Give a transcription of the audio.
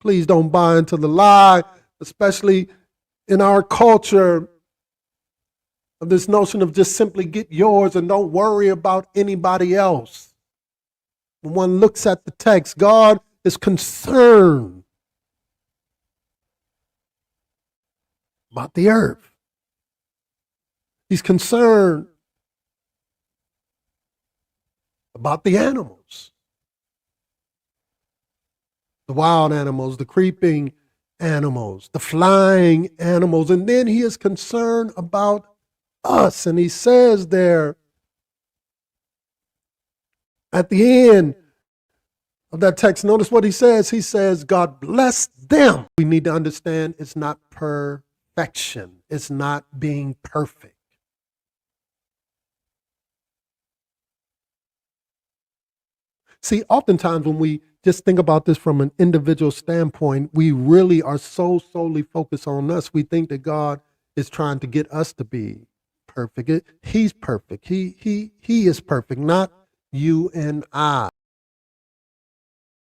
Please don't buy into the lie, especially in our culture, of this notion of just simply get yours and don't worry about anybody else. When one looks at the text, God is concerned about the earth. He's concerned about the animals, the wild animals, the creeping animals, the flying animals, and then he is concerned about us. And he says there at the end of that text, notice what he says. He says, God bless them. We need to understand it's not perfection. It's not being perfect. See, oftentimes when we just think about this from an individual standpoint, we really are so solely focused on us. We think that God is trying to get us to be perfect. He's perfect. He is perfect, not you and I.